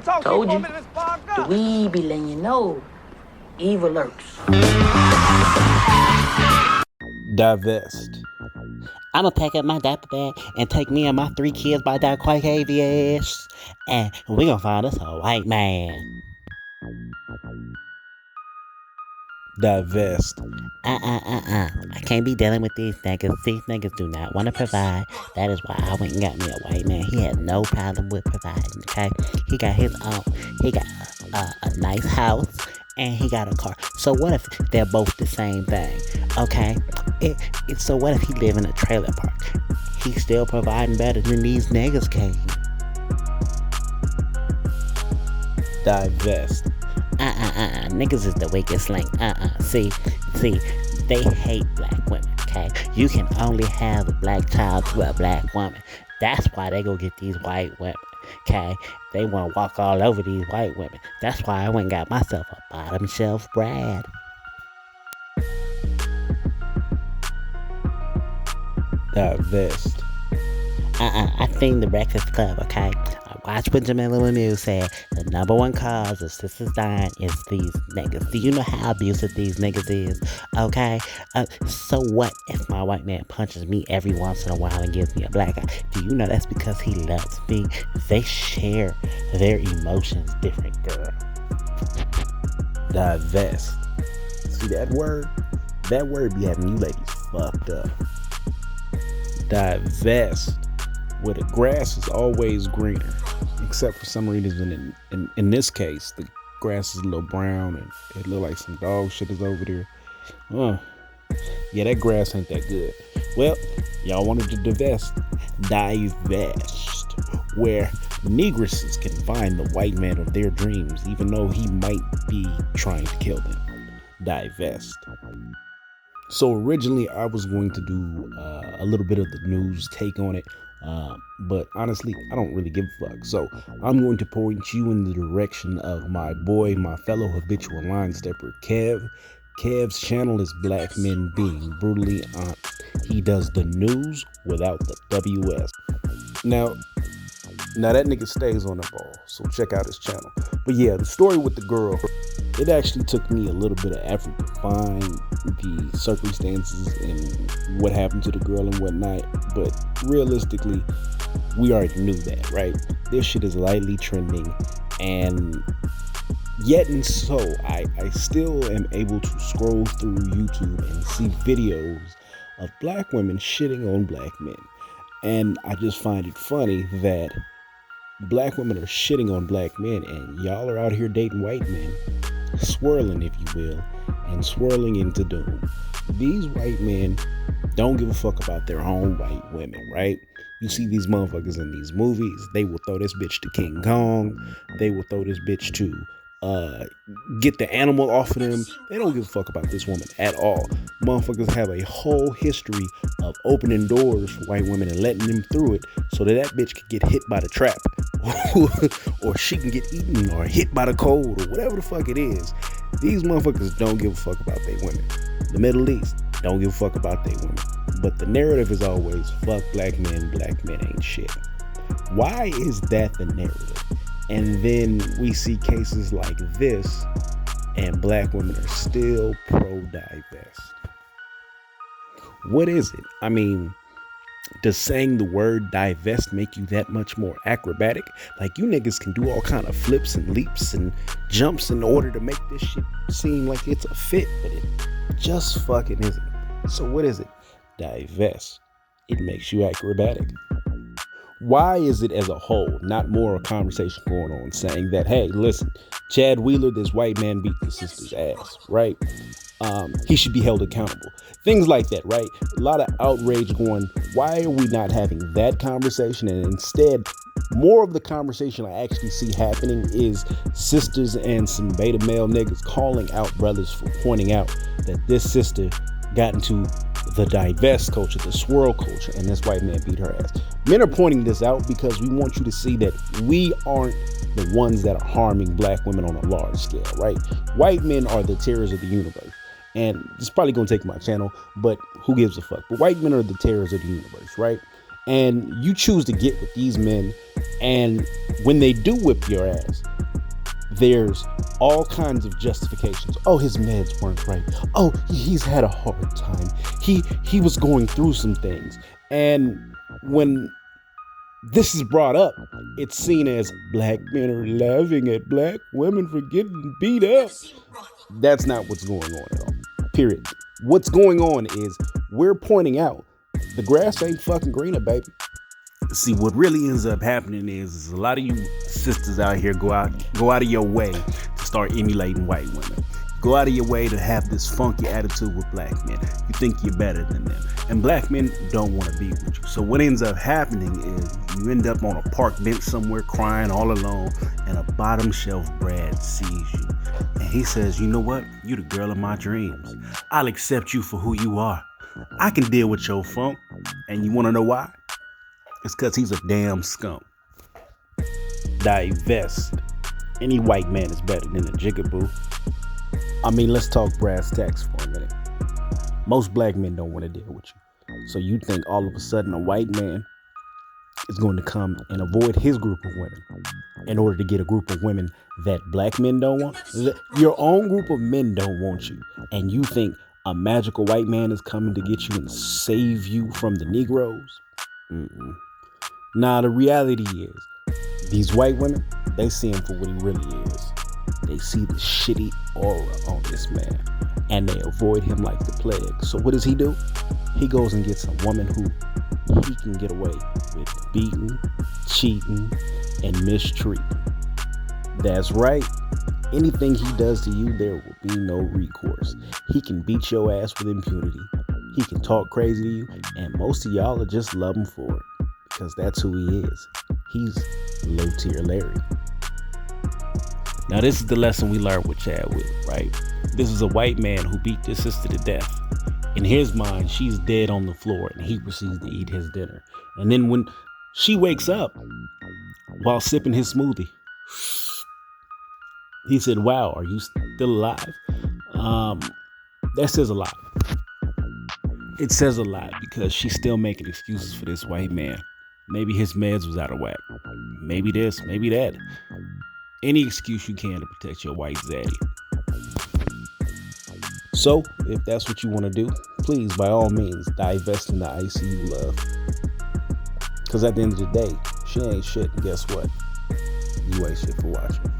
Told you. We be letting you know. Evil lurks. Divest. I'ma pack up my diaper bag and take me and my 3 kids by that quite heavy ass. And we gonna find us a white man. Divest. I can't be dealing with these niggas. These niggas do not want to provide. That is why I went and got me a white man. He had no problem with providing, okay? He got his own. He got a nice house and he got a car. So what if they're both the same thing, okay? So what if he live in a trailer park? He's still providing better than these niggas can. Divest. Niggas is the weakest link. See, they hate black women, okay? You can only have a black child to a black woman. That's why they go get these white women, okay? They want to walk all over these white women. That's why I went and got myself a bottom shelf Brad. Divest. I seen the Breakfast Club, okay? I watched what Jamila Lemieux said. The number one cause of sisters dying is these niggas. Do you know how abusive these niggas is? Okay? So what if my white man punches me every once in a while and gives me a black eye? Do you know that's because he loves me? They share their emotions different, girl. Divest. See that word? That word be having you ladies fucked up. Divest. Where the grass is always greener, except for some reason in this case the grass is a little brown and it look like some dog shit is over there. Yeah, that grass ain't that good. Well, y'all wanted to divest, where negresses can find the white man of their dreams, even though he might be trying to kill them. Divest. So originally I was going to do a little bit of the news take on it. But honestly, I don't really give a fuck. So I'm going to point you in the direction of my boy, my fellow habitual line stepper, Kev. Kev's channel is Black Men Being Brutally Honest. He does the news without the WS. Now that nigga stays on the ball, so check out his channel. But yeah, the story with the girl, it actually took me a little bit of effort to find the circumstances and what happened to the girl and whatnot. But realistically, we already knew that, right? This shit is lightly trending, and yet and so I still am able to scroll through YouTube and see videos of black women shitting on black men. And I just find it funny that black women are shitting on black men and y'all are out here dating white men, swirling, if you will, and swirling into doom. These white men don't give a fuck about their own white women, right? You see these motherfuckers in these movies, they will throw this bitch to King Kong, they will throw this bitch to get the animal off of them. They don't give a fuck about this woman at all. Motherfuckers have a whole history of opening doors for white women and letting them through it so that bitch could get hit by the trap or she can get eaten or hit by the cold or whatever the fuck it is. These motherfuckers don't give a fuck about their women. The Middle East don't give a fuck about their women. But the narrative is always fuck black men ain't shit. Why is that the narrative? And then we see cases like this, and black women are still pro-divest. What is it? I mean, does saying the word divest make you that much more acrobatic? Like, you niggas can do all kind of flips and leaps and jumps in order to make this shit seem like it's a fit, but it just fucking isn't. So what is it? Divest. It makes you acrobatic. Why is it as a whole not more a conversation going on saying that, hey, listen, Chad Wheeler, this white man beat the sister's ass, right? He should be held accountable. Things like that, right? A lot of outrage going, why are we not having that conversation? And instead, more of the conversation I actually see happening is sisters and some beta male niggas calling out brothers for pointing out that this sister got into the divest culture, the swirl culture, and this white man beat her ass. Men are pointing this out because we want you to see that we aren't the ones that are harming black women on a large scale, right? White men are the terrors of the universe. And it's probably going to take my channel, but who gives a fuck? But white men are the terrors of the universe, right? And you choose to get with these men and When they do whip your ass, there's all kinds of justifications. Oh, his meds weren't right. Oh, he's had a hard time. He was going through some things. And when this is brought up, it's seen as black men are laughing at black women for getting beat up. That's not what's going on at all. Period. What's going on is we're pointing out the grass ain't fucking greener, baby. See, what really ends up happening is a lot of you sisters out here go out of your way to start emulating white women. Go out of your way to have this funky attitude with black men. You think you're better than them. And black men don't want to be with you. So what ends up happening is you end up on a park bench somewhere crying all alone, and a bottom shelf Brad sees you. And he says, you know what? You the girl of my dreams. I'll accept you for who you are. I can deal with your funk. And you want to know why? It's because he's a damn skunk. Divest. Any white man is better than a jigaboo. I mean, let's talk brass tacks for a minute. Most black men don't want to deal with you. So you think all of a sudden a white man is going to come and avoid his group of women in order to get a group of women that black men don't want? Your own group of men don't want you. And you think a magical white man is coming to get you and save you from the Negroes? Mm-mm. Nah, the reality is, these white women, they see him for what he really is. They see the shitty aura on this man, and they avoid him like the plague. So what does he do? He goes and gets a woman who he can get away with beating, cheating, and mistreating. That's right. Anything he does to you, there will be no recourse. He can beat your ass with impunity. He can talk crazy to you, and most of y'all will just love him for it, because that's who he is. He's low tier Larry. Now, this is the lesson we learned with Chadwick, right? This is a white man who beat his sister to death. In his mind, she's dead on the floor, and he proceeds to eat his dinner. And then when she wakes up while sipping his smoothie, he said, wow, are you still alive? That says a lot. It says a lot because she's still making excuses for this white man. Maybe his meds was out of whack. Maybe this, maybe that. Any excuse you can to protect your white zaddy. So, if that's what you want to do, please, by all means, divest in the ICU love. Because at the end of the day, she ain't shit, and guess what? You ain't shit for watching.